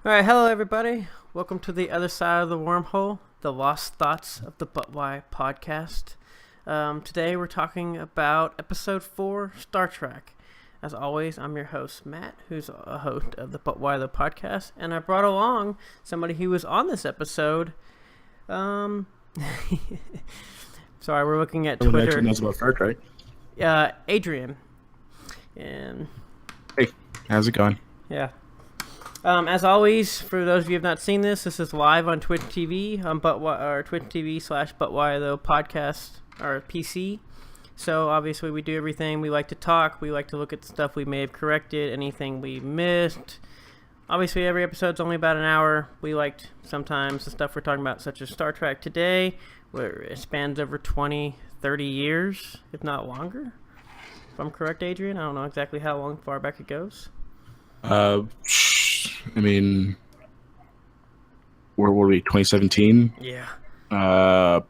All right, hello everybody. Welcome to the other side of the wormhole, the lost thoughts of the But Why podcast. Today we're talking about episode 4, Star Trek. As always, I'm your host Matt, who's a host of the But Why the podcast, and I brought along somebody who was on this episode. Sorry, we're looking at Someone Twitter. actually knows about Star Trek. Adrian, and Hey, how's it going? yeah. As always, for those of you who have not seen this is live on Twitch TV, or Twitch TV / But Why Though podcast or PC. So obviously we do everything. We like to talk. We like to look at stuff we may have corrected, anything we missed. Obviously every episode's only about an hour. We liked sometimes the stuff we're talking about, such as Star Trek today, where it spans over 20, 30 years, if not longer. If I'm correct, Adrian, I don't know exactly how long far back it goes. I mean, where were we? 2017? Yeah. I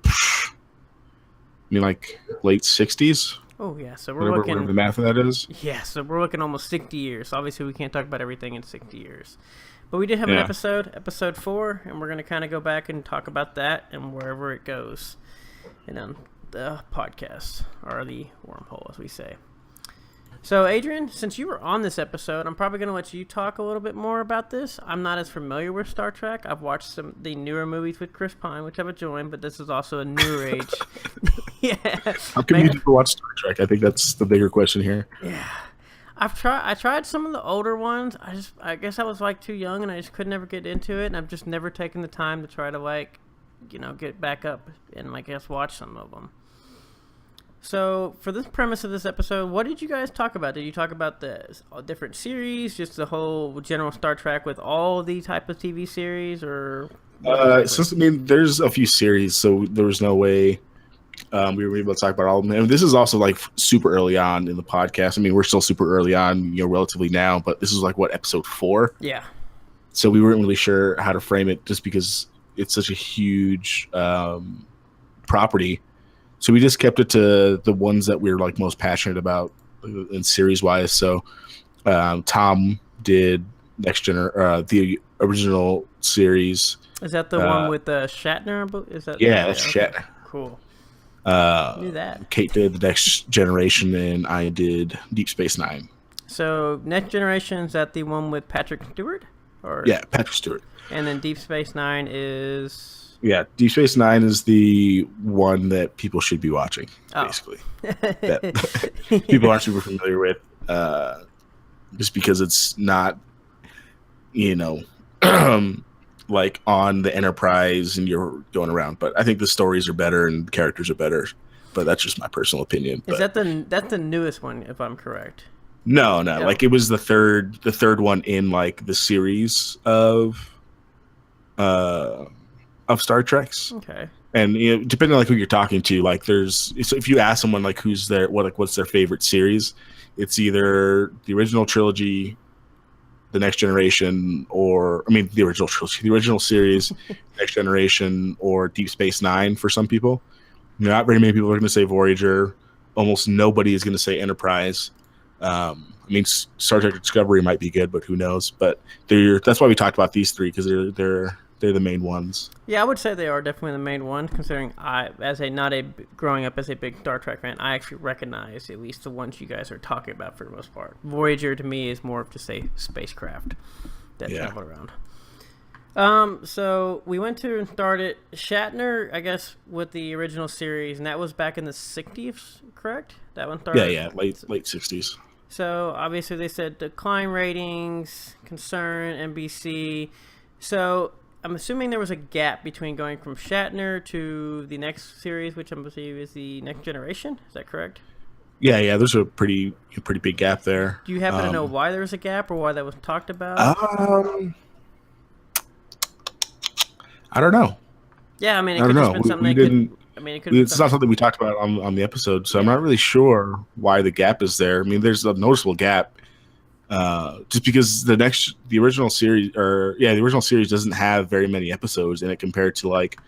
mean, like late 60s. Oh yeah, so we're Whatever looking. the math of that is. Yeah, so we're looking almost 60 years. Obviously, we can't talk about everything in 60 years. But we did have an episode 4, and we're going to kind of go back and talk about that and wherever it goes in the podcast, or the wormhole, as we say. So, Adrian, since you were on this episode, I'm probably going to let you talk a little bit more about this. I'm not as familiar with Star Trek. I've watched the newer movies with Chris Pine, which I've enjoyed, but this is also a newer age. Yeah. How come you didn't watch Star Trek? I think that's the bigger question here. Yeah. I tried some of the older ones. I guess I was like too young and I just could never get into it, and I've just never taken the time to try to get back up and watch some of them. So for this premise of this episode, what did you guys talk about? Did you talk about the different series, just the whole general Star Trek with all the type of TV series, or? There's a few series, so there was no way we were able to talk about all of them. And this is also like super early on in the podcast. I mean, we're still super early on, relatively now, but this is like episode 4. Yeah. So we weren't really sure how to frame it, just because it's such a huge property. So we just kept it to the ones that we were like most passionate about in series wise. So Tom did the original series. Is that the one with Shatner? Is that? Yeah, that's Shatner. Cool. Knew that. Kate did the Next Generation, and I did Deep Space Nine. So Next Generation, is that the one with Patrick Stewart? Yeah, Patrick Stewart. And then Deep Space Nine is. Yeah, Deep Space Nine is the one that people should be watching, basically. That people aren't super familiar with, just because it's not, like on the Enterprise and you're going around. But I think the stories are better and the characters are better. But that's just my personal opinion. Is that's the newest one, if I'm correct? No. Like it was the third one in like the series of Star Treks. Okay. And depending on like who you're talking to, like if you ask someone like what's their favorite series, it's either the original trilogy, the Next Generation, the original trilogy, the original series, Next Generation, or Deep Space Nine for some people. Not very many people are going to say Voyager. Almost nobody is going to say Enterprise. Star Trek Discovery might be good, but who knows? But that's why we talked about these 3, because they're the main ones. Yeah, I would say they are definitely the main one, considering growing up as a big Star Trek fan, I actually recognize at least the ones you guys are talking about for the most part. Voyager to me is more of just a spacecraft that travel around. So we went to and started Shatner, I guess, with the original series, and that was back in the 60s, correct? That one started? Yeah, late 60s. So obviously they said decline ratings, concern, NBC. So I'm assuming there was a gap between going from Shatner to the next series, which I'm assuming is the Next Generation. Is that correct? Yeah. There's a pretty big gap there. Do you happen to know why there was a gap or why that was talked about? I don't know. Yeah, I mean, it could have been something. It's not something we talked about on the episode, so I'm not really sure why the gap is there. I mean, there's a noticeable gap. Just because the original series doesn't have very many episodes in it compared to like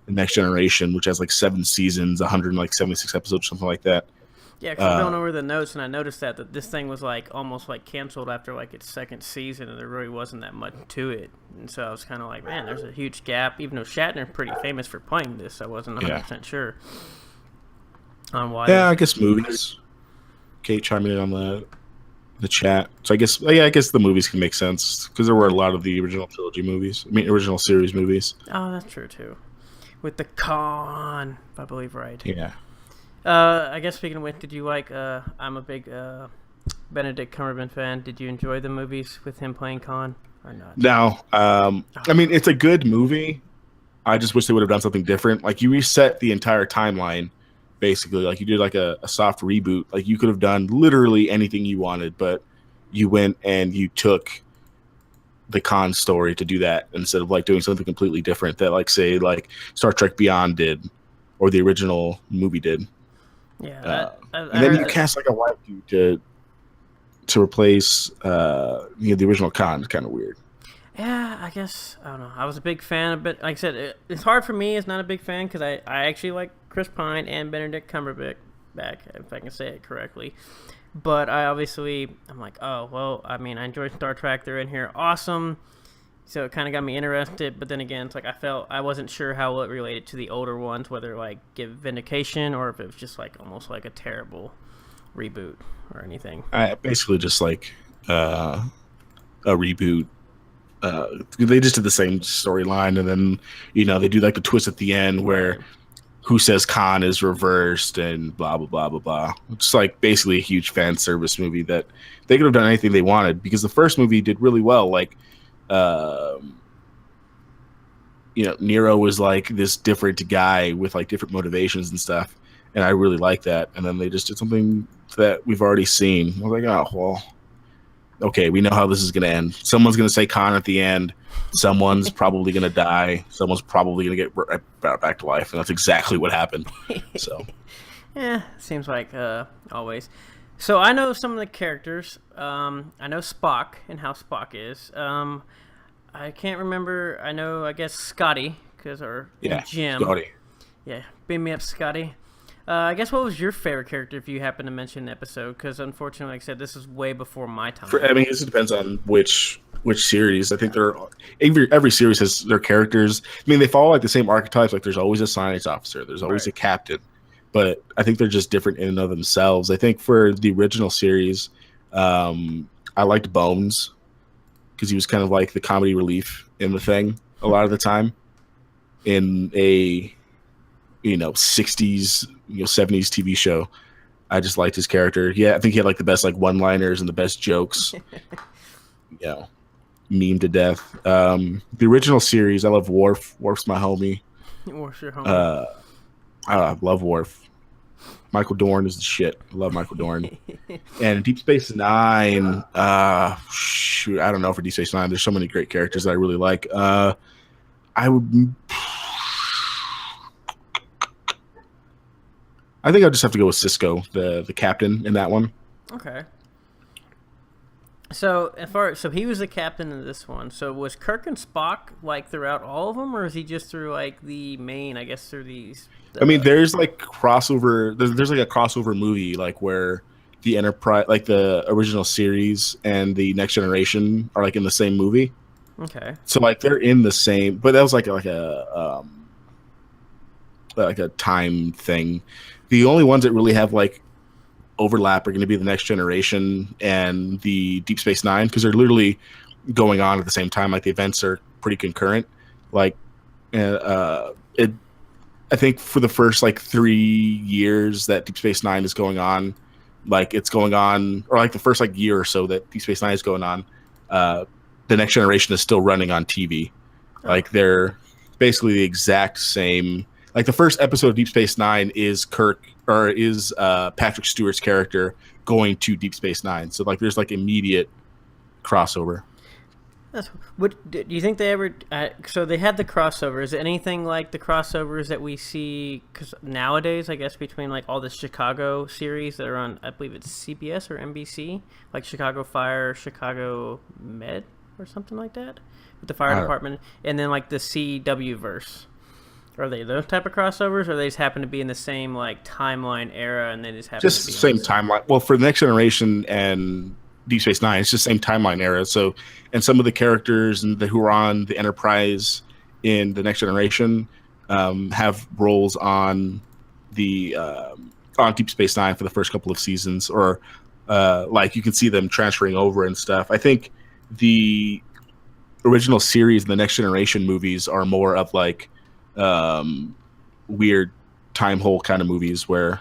the Next Generation, which has like 7 seasons, 176 episodes, something like that. Yeah, because I'm going over the notes and I noticed that this thing was like almost like canceled after like its second season, and there really wasn't that much to it. And so I was kind of like, man, there's a huge gap. Even though Shatner's pretty famous for playing this, I wasn't 100% sure on why. Yeah, I guess movies. Kate chiming in on the chat. So I guess the movies can make sense because there were a lot of the original trilogy movies. I mean, original series movies. Oh, that's true too. With the Khan, if I believe right. Yeah. I guess speaking of which, did you like? I'm a big Benedict Cumberbatch fan. Did you enjoy the movies with him playing Khan or not? No. I mean, it's a good movie. I just wish they would have done something different. Like you reset the entire timeline, basically. Like you did like a soft reboot. Like you could have done literally anything you wanted, but you went and you took the Khan story to do that instead of like doing something completely different that like say like Star Trek Beyond did or the original movie did. Yeah, and then you cast like a white dude to replace the original Khan. It's kind of weird. Yeah, I guess I don't know. I was a big fan of it. Like I said, it's hard for me as not a big fan because I actually like Chris Pine and Benedict Cumberbatch back, if I can say it correctly. But I'm like, oh well. I mean, I enjoyed Star Trek. They're in here, awesome. So it kind of got me interested, but then again, it's like I wasn't sure how it related to the older ones, whether like give vindication or if it was just like almost like a terrible reboot or anything. Basically just like a reboot. They just did the same storyline, and then they do like the twist at the end where who says Khan is reversed and blah blah blah blah blah. It's like basically a huge fan service movie that they could have done anything they wanted because the first movie did really well. Like Nero was like this different guy with like different motivations and stuff, and I really like that. And then they just did something that we've already seen. I was like, oh well, okay, we know how this is gonna end. Someone's gonna say Khan at the end. Someone's probably gonna die. Someone's probably gonna get brought back to life, and that's exactly what happened. So, yeah, seems like always. So I know some of the characters. I know Spock and how Spock is. I can't remember. I guess Scotty Jim. Scotty. Yeah, beam me up, Scotty. I guess what was your favorite character if you happen to mention the episode? Because unfortunately, like I said, this is way before my time. This depends on which series. I think every series has their characters. I mean, they follow like the same archetypes. Like there's always a science officer. There's always a captain. But I think they're just different in and of themselves. I think for the original series, I liked Bones because he was kind of like the comedy relief in the thing a lot of the time in a 60s 70s TV show. I just liked his character. Yeah, I think he had like the best like one-liners and the best jokes. Meme to death. The original series, I love Worf. Worf's my homie. Worf's your homie. I love Worf. Michael Dorn is the shit. I love Michael Dorn. And Deep Space Nine, I don't know for Deep Space Nine. There's so many great characters that I really like. I think I'll just have to go with Cisco, the captain in that one. Okay. So he was the captain in this one. So was Kirk and Spock like throughout all of them, or is he just through like the main? I guess through these. I mean, there's like crossover. There's like a crossover movie like where the Enterprise, like the original series and the Next Generation, are like in the same movie. Okay. So like they're in the same, but that was like a time thing. The only ones that really have like overlap are going to be the Next Generation and the Deep Space Nine because they're literally going on at the same time. Like the events are pretty concurrent. Like I think for the first like 3 years that Deep Space Nine is going on, like it's going on, or like the first like year or so that Deep Space Nine is going on, the Next Generation is still running on TV. Like they're basically the exact same. Like the first episode of Deep Space Nine is Patrick Stewart's character going to Deep Space Nine. So like there's like immediate crossover. Do you think they ever? So they had the crossover. Is it anything like the crossovers that we see? Because nowadays, I guess between like all the Chicago series that are on, I believe it's CBS or NBC, like Chicago Fire, Chicago Med, or something like that, with the fire department, and then like the CW verse. Are they those type of crossovers, or they just happen to be in the same like timeline era, and they just happen Just to the be same timeline. Well, for the Next Generation and Deep Space Nine, it's just the same timeline era. So, and some of the characters who are on the Enterprise in the Next Generation have roles on Deep Space Nine for the first couple of seasons, or like you can see them transferring over and stuff. I think the original series and the Next Generation movies are more of like weird time hole kind of movies where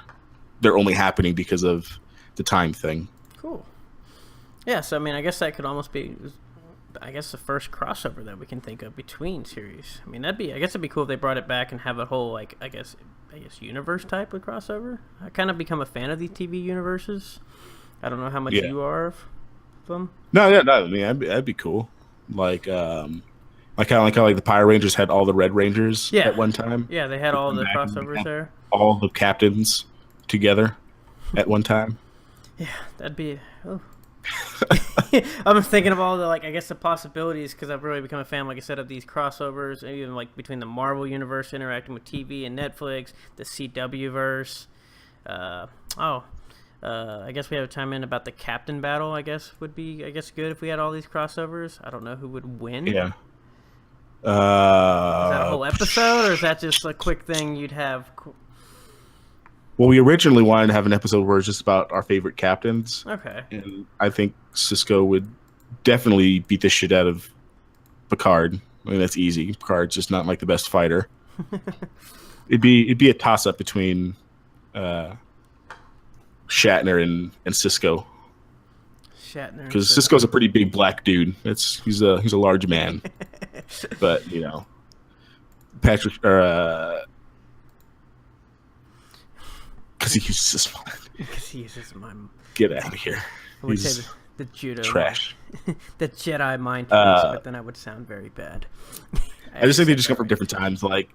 they're only happening because of the time thing. Cool. Yeah, so I mean, I guess that could almost be, I guess, the first crossover that we can think of between series. I mean, I guess it'd be cool if they brought it back and have a whole like, I guess universe type of crossover. I kind of become a fan of these TV universes. I don't know how much you are of them. No. I mean, that'd be cool. Like how the Power Rangers had all the Red Rangers at one time. Yeah, they had all the crossovers there. All the captains together at one time. Yeah, that'd be. Oh. I'm thinking of all the like, I guess, the possibilities, because I've really become a fan, like I said, of these crossovers, even like between the Marvel universe interacting with TV and Netflix, the CW verse. I guess we have to chime in about the captain battle. I guess would be, good if we had all these crossovers. I don't know who would win. Yeah. Is that a whole episode, or is that just a quick thing you'd have? Well, we originally wanted to have an episode where it's just about our favorite captains. Okay. And I think Cisco would definitely beat the shit out of Picard. I mean, that's easy. Picard's just not like the best fighter. It'd be a toss up between Shatner and Cisco. Shatner. Because Cisco's a pretty big black dude. He's a large man. But Patrick because he uses his mind. Because he uses his mind. Get out of here. I would say the judo trash. The Jedi mind tricks, but then I would sound very bad. I just think they just come from different times. Like,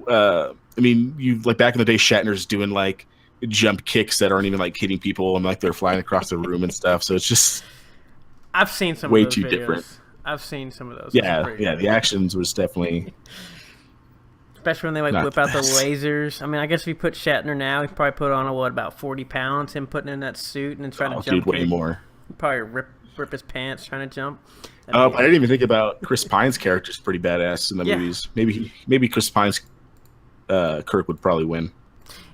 I mean, you like back in the day, Shatner's doing like jump kicks that aren't even like hitting people, and like they're flying across the room and stuff. So it's just I've seen some way of those too videos. different. I've seen some of those. Yeah. The actions was definitely. Especially when they like whip out the lasers. I mean, I guess if you put Shatner now, he'd probably put on about 40 pounds. Him putting in that suit and then trying to jump. Dude, way more. He'd probably rip his pants trying to jump. I didn't even think about Chris Pine's character's pretty badass in the movies. Maybe Chris Pine's Kirk would probably win.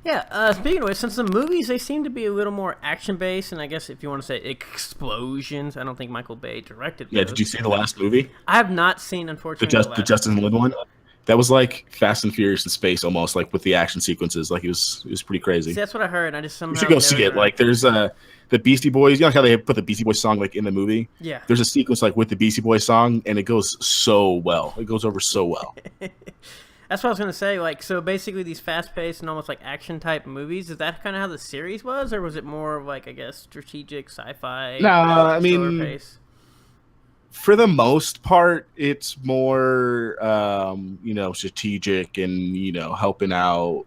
Yeah. Speaking of which, since the movies they seem to be a little more action based, and I guess if you want to say explosions, I don't think Michael Bay directed. Yeah. Did you see the last movie? I have not seen, unfortunately, the Justin Lin one. That was like Fast and Furious in space, almost like with the action sequences. Like it was pretty crazy. See, that's what I heard. I just somehow you should go see it. Like there's the Beastie Boys. You know how they put the Beastie Boys song like in the movie? Yeah. There's a sequence like with the Beastie Boys song, and it goes so well. It goes over so well. That's what I was gonna say. Like, so basically, these fast-paced and almost like action-type movies. Is that kind of how the series was, or was it more of like, I guess, strategic sci-fi? No, I mean. Pace? For the most part, it's more, strategic and, helping out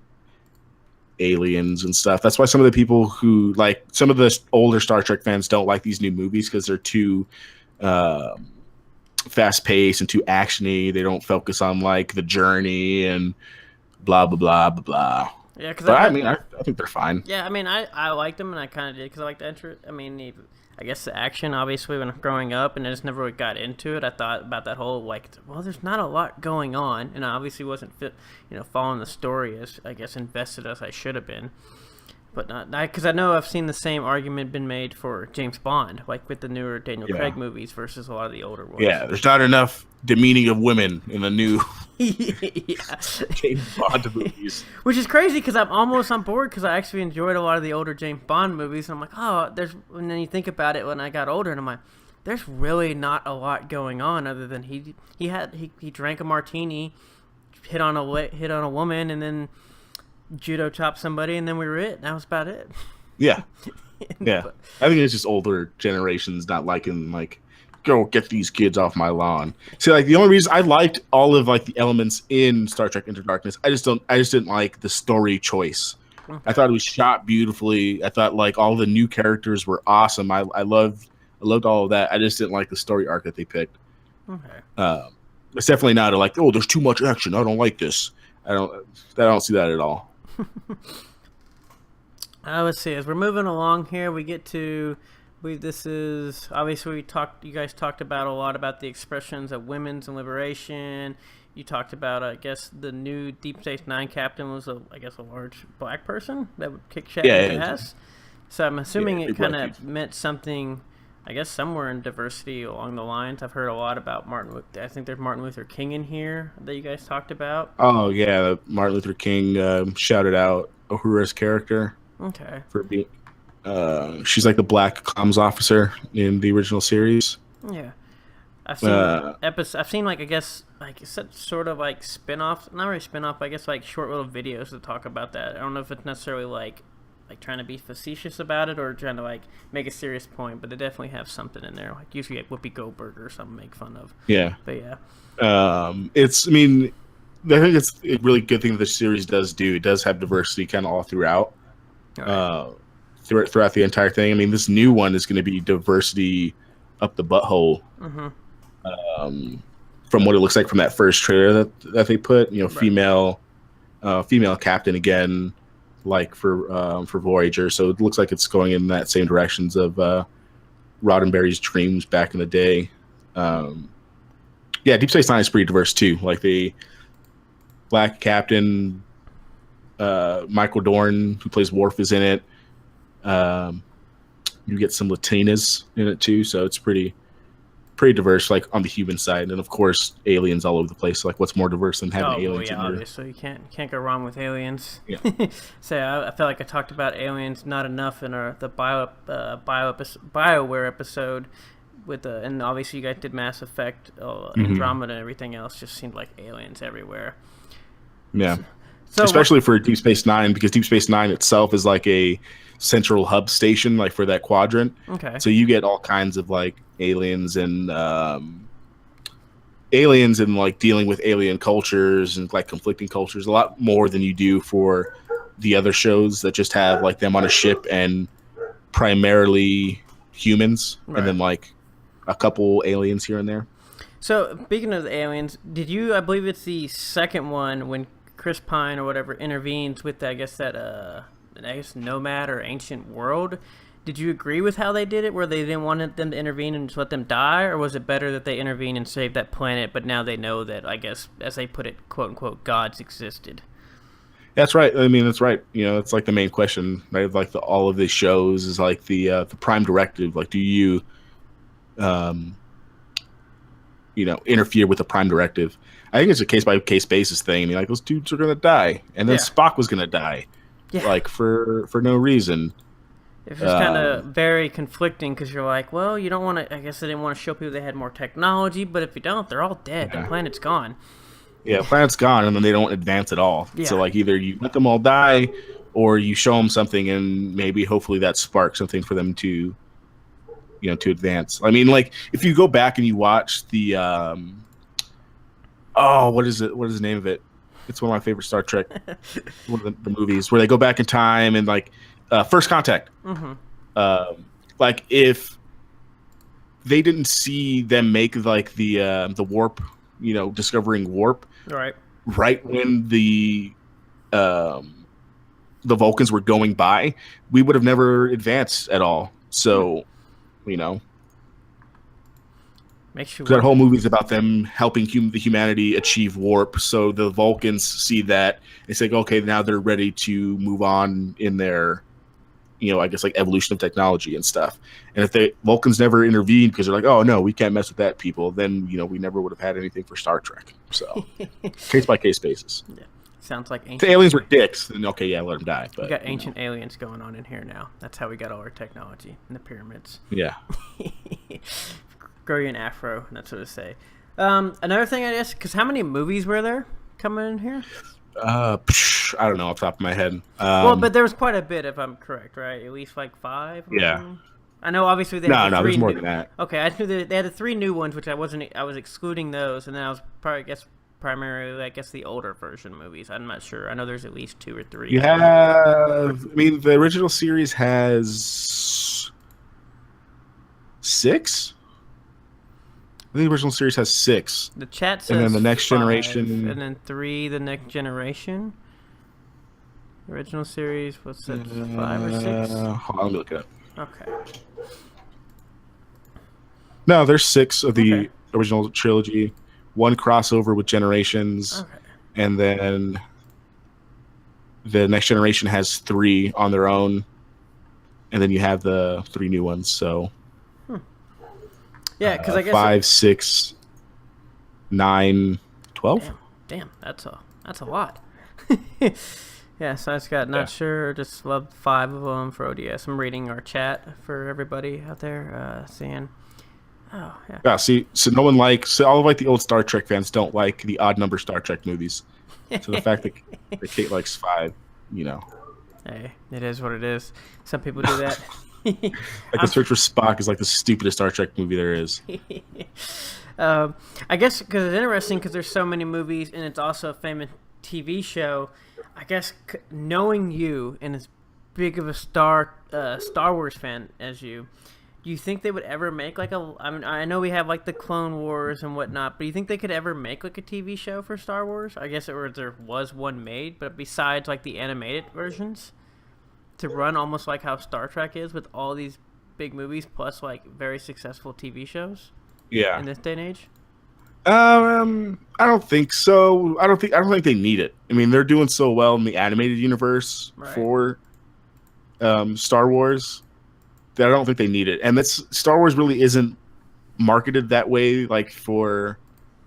aliens and stuff. That's why some of the people who, like, some of the older Star Trek fans don't like these new movies because they're too fast-paced and too action-y. They don't focus on, like, the journey and blah, blah, blah, blah, blah. Yeah, because I think they're fine. Yeah, I mean, I liked them, and I kind of did because I liked the intro. I mean, I guess the action, obviously, when growing up, and I just never really got into it. I thought about that whole, like, well, there's not a lot going on, and I obviously wasn't following the story as, I guess, invested as I should have been. But not because I know I've seen the same argument been made for James Bond, like with the newer Daniel Craig movies versus a lot of the older ones. Yeah, there's not enough demeaning of women in the new James Bond movies. Which is crazy because I'm almost on board because I actually enjoyed a lot of the older James Bond movies. And I'm like, and then you think about it when I got older, and I'm like, there's really not a lot going on other than he drank a martini, hit on a woman, and then judo chopped somebody, and then we were it. And that was about it. Yeah. Yeah. I think it's just older generations not liking, like, go get these kids off my lawn. See, like, the only reason I liked all of, like, the elements in Star Trek Into Darkness, I just didn't like the story choice. Okay. I thought it was shot beautifully. I thought, like, all the new characters were awesome. I loved all of that. I just didn't like the story arc that they picked. Okay. It's definitely not like, oh, there's too much action. I don't like this. I don't see that at all. Let's see. As we're moving along here, we get to. This is obviously we talked. You guys talked about a lot about the expressions of women's and liberation. You talked about, I guess, the new Deep Space Nine captain was a large black person that would kick Shatner's ass. So I'm assuming it kind of meant something. I guess somewhere in diversity along the lines. I've heard a lot about Martin. I think there's Martin Luther King in here that you guys talked about. Oh yeah, Martin Luther King shouted out Uhura's character. Okay. For being, she's like the black comms officer in the original series. Yeah, I've seen I've seen I guess it's sort of like spin-offs, not really spin-off, but I guess like short little videos that talk about that. I don't know if it's necessarily like trying to be facetious about it or trying to like make a serious point, but they definitely have something in there. Like usually like Whoopi Goldberg or something make fun of. Yeah, but yeah, I think it's a really good thing that the series does do. It does have diversity kind of all throughout. Right. Throughout the entire thing. I mean, this new one is going to be diversity up the butthole. Mm-hmm. From what it looks like from that first trailer that they put, right. female captain again, like for Voyager. So it looks like it's going in that same directions of Roddenberry's dreams back in the day. Deep Space Nine is pretty diverse too. Like the black captain. Michael Dorn, who plays Worf, is in it. You get some Latinas in it too, so it's pretty diverse, like on the human side, and of course, aliens all over the place. Like, what's more diverse than having aliens? Yeah, obviously, you can't go wrong with aliens. Yeah. So I felt like I talked about aliens not enough in the BioWare episode. And obviously, you guys did Mass Effect, Andromeda, and everything else. Just seemed like aliens everywhere. Yeah. So especially for Deep Space Nine, because Deep Space Nine itself is like a central hub station, like for that quadrant. Okay. So you get all kinds of like aliens and like dealing with alien cultures and like conflicting cultures a lot more than you do for the other shows that just have like them on a ship and primarily humans, right. And then like a couple aliens here and there. So speaking of the aliens, I believe it's the second one when Chris Pine or whatever intervenes with that nomad or ancient world. Did you agree with how they did it, where they didn't want them to intervene and just let them die, or was it better that they intervene and save that planet, but now they know that, I guess, as they put it, quote unquote, gods existed? That's right. I mean, that's right. It's like the main question, right? Like all of these shows is like the prime directive. Like, do you, interfere with the prime directive? I think it's a case-by-case basis thing. I mean, like, those dudes are going to die. And then Spock was going to die. Yeah. Like, for no reason. It's just kind of very conflicting because you're like, well, you don't want to... I guess they didn't want to show people they had more technology, but if you don't, they're all dead. Yeah. The planet's gone. Yeah, the planet's gone, and then they don't advance at all. Yeah. So, like, either you let them all die, or you show them something, and maybe, hopefully, that sparks something for them to, to advance. I mean, like, if you go back and you watch the... what is it? What is the name of it? It's one of my favorite Star Trek, one of the movies where they go back in time and like First Contact. Mm-hmm. Like if they didn't see them make like the warp, discovering warp, right when the Vulcans were going by, we would have never advanced at all. So, that whole movie is about them helping the humanity achieve warp. So the Vulcans see that and say, okay, now they're ready to move on in their, I guess like evolution of technology and stuff. And if the Vulcans never intervened because they're like, oh no, we can't mess with that people, then we never would have had anything for Star Trek. So case by case basis. Yeah. Sounds like ancient. The aliens were dicks, then okay, yeah, let them die. But we got ancient aliens going on in here now. That's how we got all our technology in the pyramids. Yeah. Grow you an afro, and that's what I say. Another thing, I guess, because how many movies were there coming in here? I don't know off the top of my head. Well, but there was quite a bit, if I'm correct, right? At least like 5. Yeah. I know, obviously they had there's more than that. Okay, I knew they had the 3 new ones, which I was excluding those, and then I was primarily, I guess, the older version movies. I'm not sure. I know there's at least 2 or 3. You have, the original series has 6. The original series has 6, The chat and then says the Next 5, and Generation. then 3, the Next Generation. Original series, what's that, 5 or 6? Hold on, let me look it up. Okay. No, there's 6 of Okay. the original trilogy. 1 crossover with Generations, Okay. and then the Next Generation has 3 on their own, and then you have the 3 new ones. So Yeah, because I guess 5, 6, 9, 12. damn, that's a lot. Yeah, so I just got not Yeah. sure, just loved 5 of them for ODS. I'm reading our chat for everybody out there, saying, oh yeah, Yeah, see, so no one likes, so all of like the old Star Trek fans don't like the odd number Star Trek movies. So the fact that Kate likes 5, you know, hey, it is what it is. Some people do that. like the Search for Spock is like the stupidest Star Trek movie there is. I guess because it's interesting because there's so many movies and it's also a famous TV show. I guess knowing you and as big of a Star Wars fan as you, do you think they would ever make like a? I mean, I know we have like the Clone Wars and whatnot, but do you think they could ever make like a TV show for Star Wars? I guess there was one made, but besides like the animated versions, to run almost like how Star Trek is with all these big movies plus like very successful TV shows Yeah. in this day and age. I don't think so. I don't think they need it. I mean, they're doing so well in the animated universe Right. for Star Wars that I don't think they need it. And that's Star Wars really isn't marketed that way, like for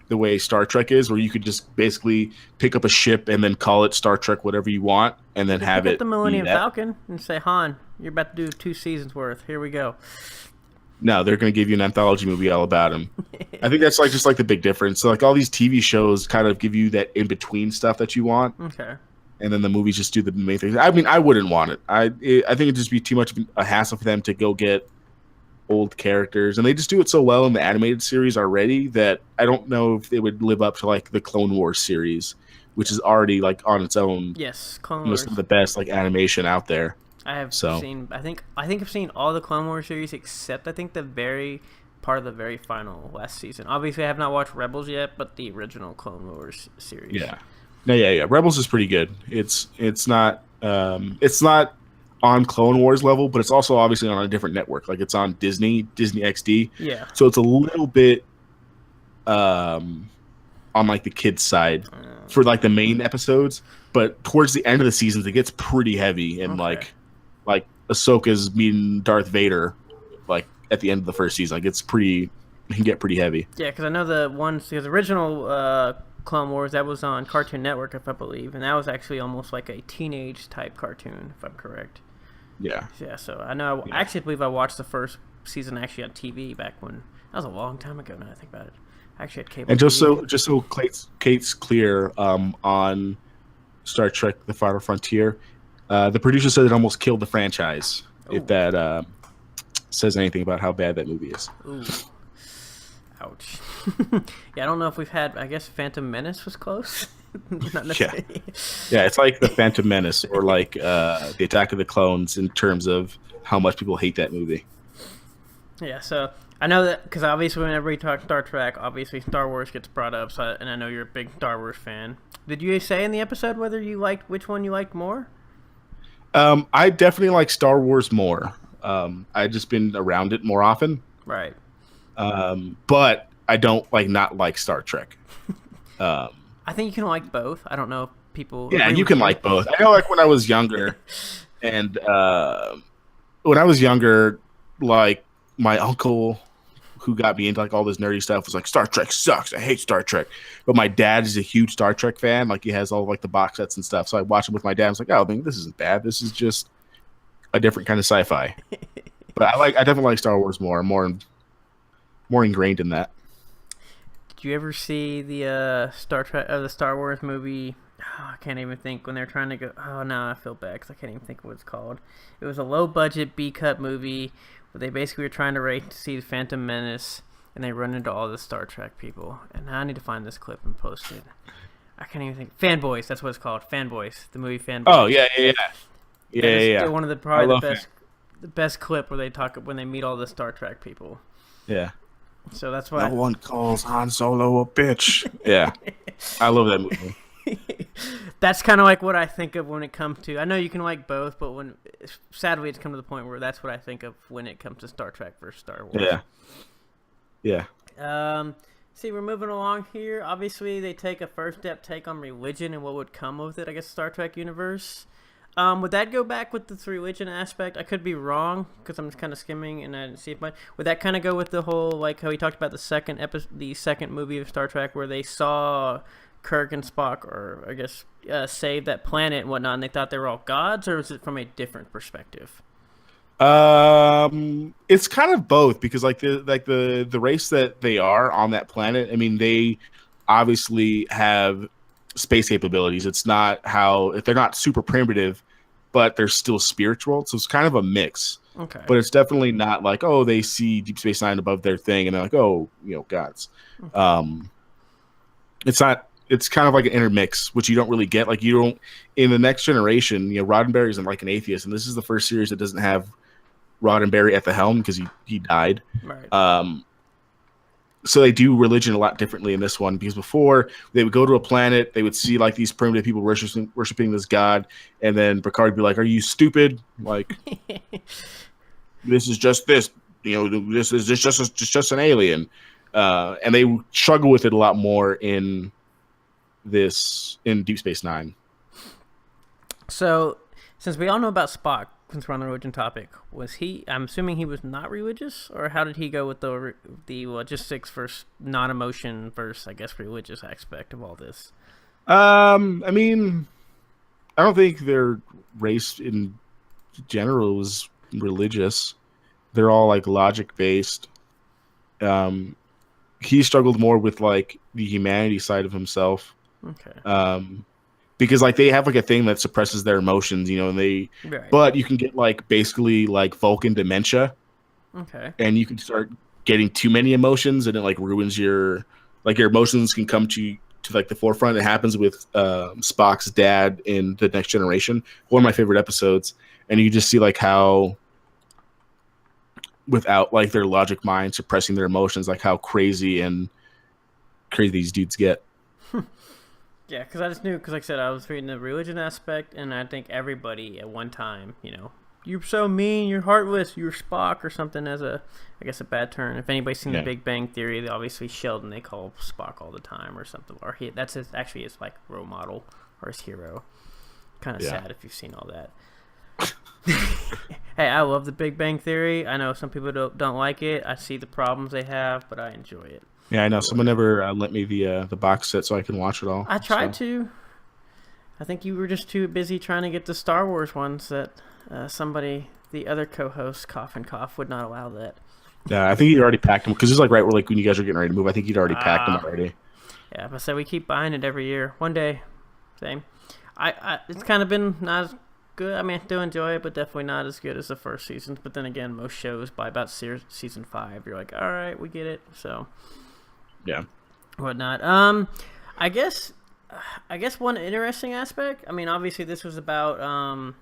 the way Star Trek is, where you could just basically pick up a ship and then call it Star Trek whatever you want, and then Just have pick up it the be Millennium that. Falcon and say, Han, you're about to do 2 seasons worth. Here we go. No, they're going to give you an anthology movie all about him. I think that's like just like the big difference. So like all these TV shows kind of give you that in between stuff that you want, Okay. and then the movies just do the main things. I mean, I wouldn't want it. I think it'd just be too much of a hassle for them to go get old characters, and they just do it so well in the animated series already that I don't know if they would live up to like the Clone Wars series, which is already like on its own, Yes, Clone most Wars. of the best like animation out there. I have So seen. I think I've seen all the Clone Wars series except I think the very part of the very final last season. Obviously, I have not watched Rebels yet, but the original Clone Wars series. yeah, no, yeah. Rebels is pretty good. It's not on Clone Wars level, but it's also obviously on a different network. Like it's on Disney XD. Yeah. So it's a little bit on like the kids side for like the main episodes, but towards the end of the seasons it gets pretty heavy and Okay. like Ahsoka's meeting Darth Vader like at the end of the first season. Like it can get pretty heavy. Yeah, because I know the ones because original Clone Wars that was on Cartoon Network, if I believe, and that was actually almost like a teenage type cartoon, if I'm correct. Yeah. Yeah, so I know. I actually believe I watched the first season actually on TV back when that was a long time ago. Now I think about it, I actually had cable. And TV. just so Kate's clear on Star Trek: The Final Frontier, the producer said it almost killed the franchise. Ooh. If that says anything about how bad that movie is. Ooh, ouch. Yeah, I don't know if we've had. I guess Phantom Menace was close. Not necessarily. Yeah, it's like the Phantom Menace or like the Attack of the Clones in terms of how much people hate that movie. Yeah, so I know that because obviously whenever we talk Star Trek, obviously Star Wars gets brought up, so, and I know you're a big Star Wars fan. Did you say in the episode whether you liked which one you liked more? I definitely like Star Wars more. I've just been around it more often, Right. but I don't not like Star Trek. I think you can like both. I don't know if people. Yeah, agree you with can like both. I know, like when I was younger, and like my uncle who got me into like all this nerdy stuff was like, Star Trek sucks. I hate Star Trek. But my dad is a huge Star Trek fan. Like he has all like the box sets and stuff. So I watched it with my dad. I was like, oh, I mean, this isn't bad. This is just a different kind of sci-fi. But I definitely like Star Wars more. I'm more ingrained in that. Did you ever see the the Star Wars movie? Oh, I can't even think when they're trying to go. Oh no, I feel bad because I can't even think of what it's called. It was a low budget B cut movie where they basically were trying to rate to see the Phantom Menace, and they run into all the Star Trek people. And now I need to find this clip and post it. I can't even think. Fanboys, that's what it's called. Fanboys, the movie Fanboys. Oh yeah. It's one of I love the best clip where they talk when they meet all the Star Trek people. Yeah. So that's No why. one calls Han Solo a bitch. Yeah, I love that movie. That's kind of like what I think of when it comes to. I know you can like both, but when sadly it's come to the point where that's what I think of when it comes to Star Trek versus Star Wars. Yeah, yeah. Um, see, we're moving along here. Obviously, they take a first step take on religion and what would come with it. I guess Star Trek universe. Would that go back with the religion aspect? I could be wrong because I'm just kind of skimming and I didn't see it. But would that kind of go with the whole like how we talked about the second movie of Star Trek where they saw Kirk and Spock, or I guess save that planet and whatnot, and they thought they were all gods, or is it from a different perspective? It's kind of both because the race that they are on that planet. I mean, they obviously have space capabilities. It's not how if they're not super primitive, but they're still spiritual. So it's kind of a mix. Okay. But it's definitely not like, oh, they see Deep Space Nine above their thing and they're like, oh, gods. Okay. It's not. It's kind of like an intermix, which you don't really get. Like you don't in the Next Generation. Roddenberry isn't like an atheist, and this is the first series that doesn't have Roddenberry at the helm because he died. Right. So they do religion a lot differently in this one because before they would go to a planet, they would see like these primitive people worshiping this god, and then Picard would be like, "Are you stupid? Like this is just this. This is just an alien." And they struggle with it a lot more in Deep Space Nine. So, since we all know about Spock, since we're on the religion topic, was he? I'm assuming he was not religious, or how did he go with the logistics versus non-emotion versus, I guess, religious aspect of all this? I mean, I don't think their race in general was religious. They're all like logic based. He struggled more with like the humanity side of himself. Okay. Because like they have like a thing that suppresses their emotions, and Right. but you can get like basically like Vulcan dementia. Okay. And you can start getting too many emotions and it like ruins your emotions can come to like the forefront. It happens with Spock's dad in The Next Generation, one of my favorite episodes, and you just see like how without like their logic mind suppressing their emotions, like how crazy these dudes get. Yeah, because I just knew, because like I said, I was reading the religion aspect, and I think everybody at one time, you're so mean, you're heartless, you're Spock or something as I guess a bad term. If anybody's seen The Big Bang Theory, they obviously Sheldon, they call Spock all the time or something, or that's actually his like role model or his hero. Kind of sad if you've seen all that. Hey, I love The Big Bang Theory. I know some people don't like it. I see the problems they have, but I enjoy it. Yeah, I know. Someone never lent me the box set so I can watch it all. I tried to. I think you were just too busy trying to get the Star Wars ones that the other co-host, Cough and Cough, would not allow that. Yeah, I think he'd already packed them because it's like right where like when you guys are getting ready to move. I think he'd already packed them already. Yeah, but so we keep buying it every year. One day, same. It's kind of been not as good. I mean, I do enjoy it, but definitely not as good as the first season. But then again, most shows by about season 5, you're like, all right, we get it. So. Yeah. Whatnot. I guess one interesting aspect. I mean, obviously this was about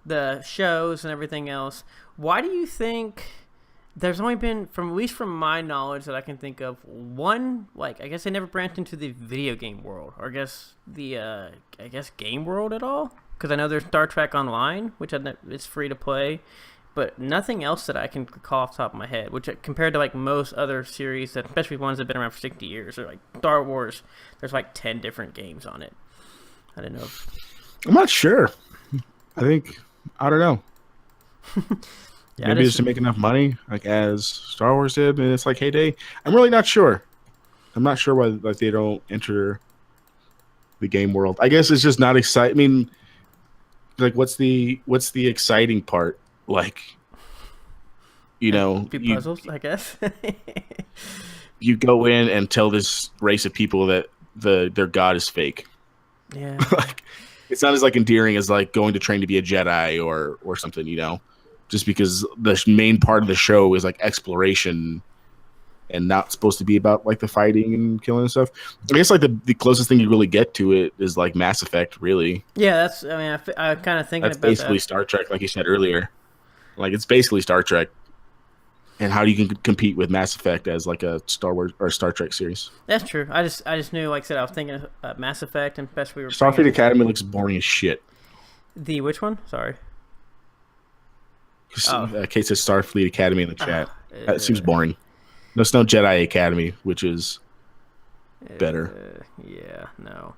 the shows and everything else. Why do you think there's only been, at least from my knowledge that I can think of, one, like, I guess they never branched into the video game world, or I guess the game world at all? Because I know there's Star Trek Online, which it's free to play. But nothing else that I can recall off the top of my head, which compared to like most other series, that especially ones that have been around for 60 years, or like Star Wars, there's like 10 different games on it. I don't know. I'm not sure. I don't know. Maybe it's to make enough money, like as Star Wars did, and it's like heyday. I'm really not sure. I'm not sure why like they don't enter the game world. I guess it's just not exciting. I mean, like what's the exciting part? Like, puzzles, I guess. You go in and tell this race of people that their god is fake. Yeah. Like, it's not as like endearing as like going to train to be a Jedi or something, just because the main part of the show is like exploration and not supposed to be about like the fighting and killing and stuff. I guess like the closest thing you really get to it is like Mass Effect, really. Yeah, I kind of thinking that's about basically that. Star Trek, like you said earlier. Like it's basically Star Trek. and how you can compete with Mass Effect as like a Star Wars or Star Trek series. That's true. I just knew, like I said, I was thinking of Mass Effect, and especially we were Starfleet Academy looks boring as shit. the which one? Sorry. Oh. Kate says Starfleet Academy in the chat. That seems boring. No, it's no Jedi Academy, which is better. Yeah, no.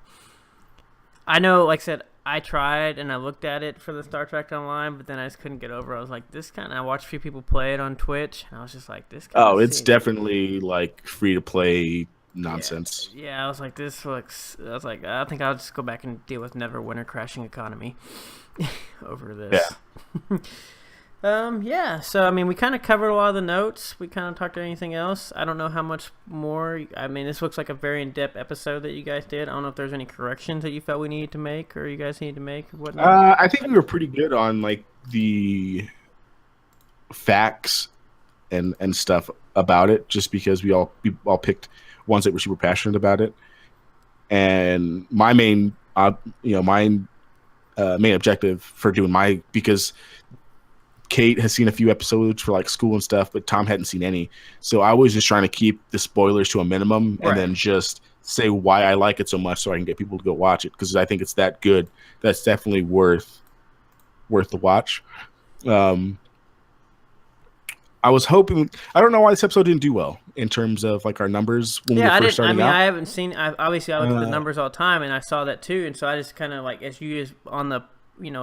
I know, like I said, I tried and I looked at it for the Star Trek Online, but then I just couldn't get over it. I was like, this kind of, I watched a few people play it on Twitch, and I was just like, this kind of. Oh, it's definitely like free to play nonsense. Yeah, I was like, I was like, I think I'll just go back and deal with Neverwinter crashing economy over this. Yeah. Yeah, so I mean, we kind of covered a lot of the notes. We kind of talked about anything else. I don't know how much more. I mean, this looks like a very in-depth episode that you guys did. I don't know if there's any corrections that you felt we needed to make or you guys need to make or whatnot. I think we were pretty good on like the facts and stuff about it, just because we all picked ones that were super passionate about it. And my main main objective for doing because Kate has seen a few episodes for like school and stuff, but Tom hadn't seen any. So I was just trying to keep the spoilers to a minimum and then just say why I like it so much so I can get people to go watch it, because I think it's that good. That's definitely worth the watch. I was hoping. I don't know why this episode didn't do well in terms of like our numbers when we were first starting out. I haven't seen. Obviously, I look at the numbers all the time, and I saw that too. And so I just kind of like, as on the,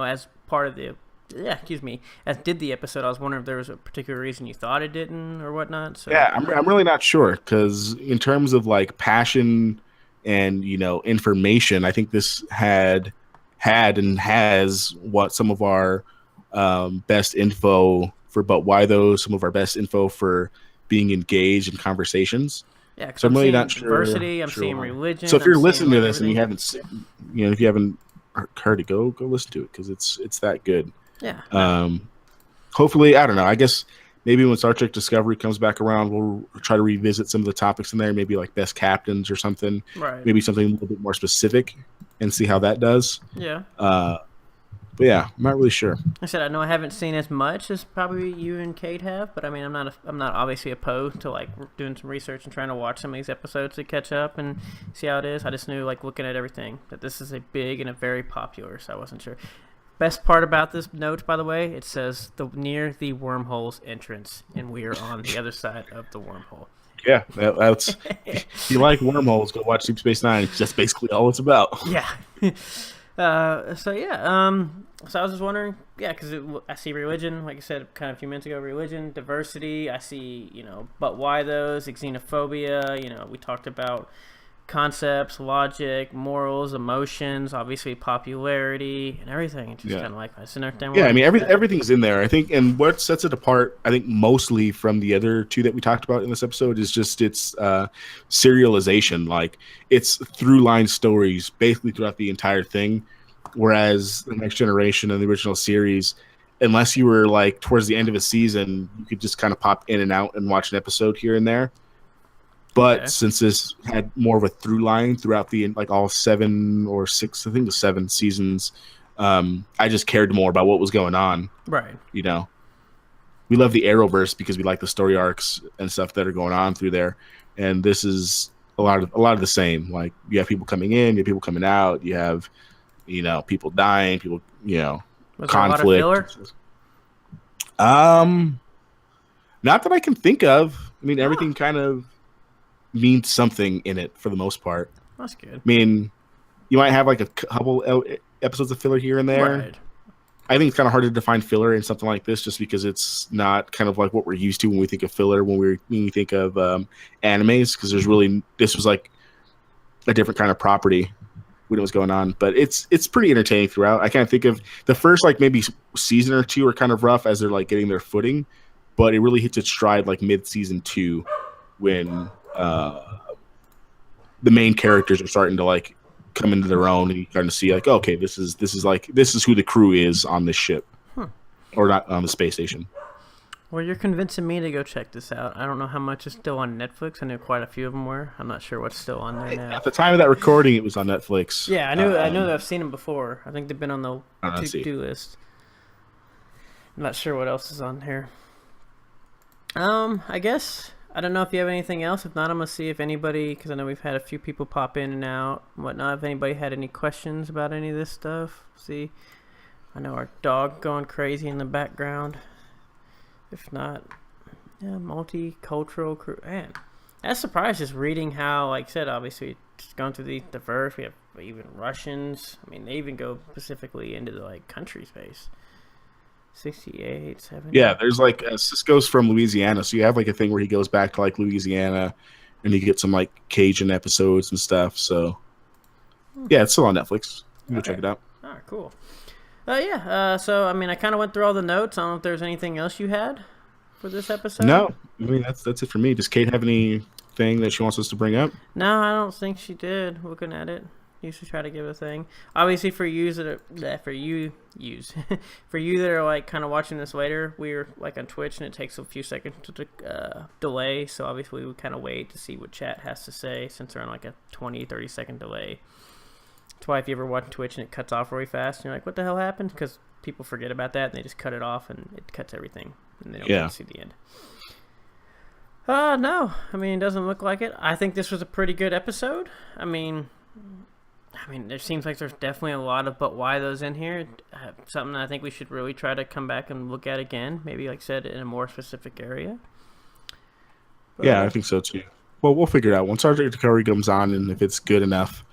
as part of the. Yeah, as did the episode, I was wondering if there was a particular reason you thought it didn't or whatnot. So. Yeah, I'm really not sure, because in terms of like passion and information, I think this had and has what some of our best info for, but why though, some of our best info for being engaged in conversations. Yeah, so I'm really not sure. Diversity, I'm seeing religion. So if you're listening to this and you haven't, if you haven't heard it, go listen to it, because it's that good. Yeah. Hopefully, I don't know. I guess maybe when Star Trek Discovery comes back around, we'll try to revisit some of the topics in there. Maybe like best captains or something. Right. Maybe something a little bit more specific, and see how that does. Yeah. But yeah, I'm not really sure. I said I know I haven't seen as much as probably you and Kate have, but I mean I'm not obviously opposed to like doing some research and trying to watch some of these episodes to catch up and see how it is. I just knew, like, looking at everything, that this is a big and a very popular, so I wasn't sure. Best part about this note, by the way, it says near the wormhole's entrance, and we are on the other side of the wormhole. Yeah, that's. If you like wormholes, go watch Deep Space Nine. That's basically all it's about. Yeah. So I was just wondering, because I see religion, like I said kind of a few minutes ago, religion, diversity. I see, but why those? Xenophobia. We talked about concepts, logic, morals, emotions, obviously popularity, and everything. It's just kind of like I just understand. Yeah, I mean everything's in there, I think, and what sets it apart, I think, mostly from the other two that we talked about in this episode is just its serialization. Like, it's through line stories basically throughout the entire thing, whereas the Next Generation and the original series, unless you were like towards the end of a season, you could just kind of pop in and out and watch an episode here and there. But since this had more of a through line throughout the all 7 or 6, I think it was 7 seasons, I just cared more about what was going on. Right. We love the Arrowverse because we like the story arcs and stuff that are going on through there. And this is a lot of the same. Like, you have people coming in, you have people coming out, you have people dying, people was conflict. There a lot of filler? Not that I can think of. I mean, everything kind of means something in it for the most part. That's good. I mean, you might have like a couple episodes of filler here and there. Right. I think it's kind of hard to define filler in something like this, just because it's not kind of like what we're used to when we think of filler, when we think of animes, because this was like a different kind of property when it was going on. But it's pretty entertaining throughout. I can't think of the first like maybe season or two are kind of rough as they're like getting their footing, but it really hits its stride like mid-season 2 when the main characters are starting to like come into their own, and you're starting to see like, okay, this is who the crew is on this ship, or not on the space station. Well, you're convincing me to go check this out. I don't know how much is still on Netflix. I knew quite a few of them were. I'm not sure what's still on there now. At the time of that recording, it was on Netflix. Yeah, I know that I've seen them before. I think they've been on the to-do list. I'm not sure what else is on here. I guess I don't know if you have anything else. If not, I'm gonna see if anybody, because I know we've had a few people pop in and out, and whatnot. If anybody had any questions about any of this stuff, see. I know our dog going crazy in the background. If not, yeah, multicultural crew. Man, that's surprised just reading how, like I said, obviously just going through the verse. We have even Russians. I mean, they even go specifically into the like country space. 68, 70. Yeah, there's like Cisco's from Louisiana, so you have like a thing where he goes back to like Louisiana, and you get some like Cajun episodes and stuff. So yeah, it's still on Netflix. You can go check it out. All right, cool. Yeah. So I mean, I kind of went through all the notes. I don't know if there's anything else you had for this episode. No, I mean that's it for me. Does Kate have anything that she wants us to bring up? No, I don't think she did. Looking at it, usually try to give a thing. Obviously, for you that for you that are like kind of watching this later, we're like on Twitch and it takes a few seconds to delay. So obviously, we kind of wait to see what chat has to say since they're on like a 20-30 second delay. That's why if you ever watch Twitch and it cuts off really fast, and you're like, "What the hell happened?" Because people forget about that and they just cut it off and it cuts everything and they don't get to see the end. No, I mean it doesn't look like it. I think this was a pretty good episode. I mean, there seems like there's definitely a lot of but why those in here. Something that I think we should really try to come back and look at again. Maybe, like I said, in a more specific area. But, yeah, I think so too. Well, we'll figure it out once Sergeant Curry comes on, and if it's good enough,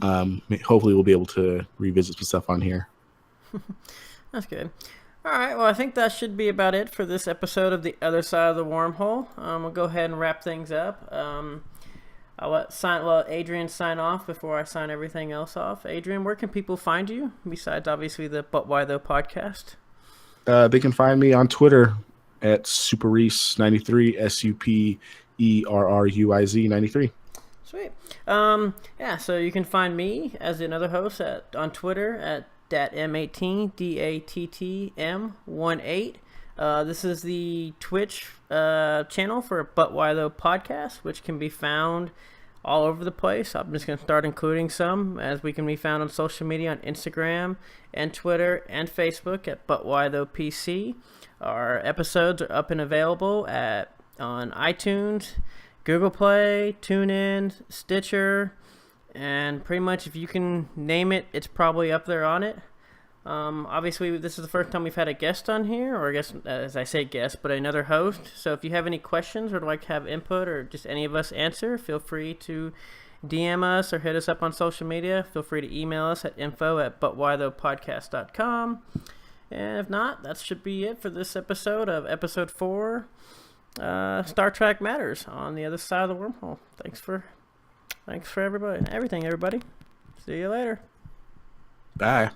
hopefully we'll be able to revisit some stuff on here. That's good. All right, well, I think that should be about it for this episode of The Other Side of the Wormhole. We'll go ahead and wrap things up. I'll let Adrian sign off before I sign everything else off. Adrian, where can people find you, besides obviously the But Why Though podcast? They can find me on Twitter at Superruiz93, SUPERRUIZ 93. Sweet. Yeah, so you can find me as another host on Twitter at DATM18, DATTM18. This is the Twitch channel for But Why Though podcast, which can be found all over the place. I'm just going to start including some, as we can be found on social media on Instagram and Twitter and Facebook at But Why Though PC. Our episodes are up and available on iTunes, Google Play, TuneIn, Stitcher, and pretty much if you can name it, it's probably up there on it. Obviously, this is the first time we've had a guest on here, or I guess, as I say guest, but another host. So if you have any questions or would like to have input or just any of us answer, feel free to DM us or hit us up on social media. Feel free to email us at info@butwhythoughpodcast.com. And if not, that should be it for this episode of episode 4, Star Trek Matters on the Other Side of the Wormhole. Thanks for everybody. See you later. Bye.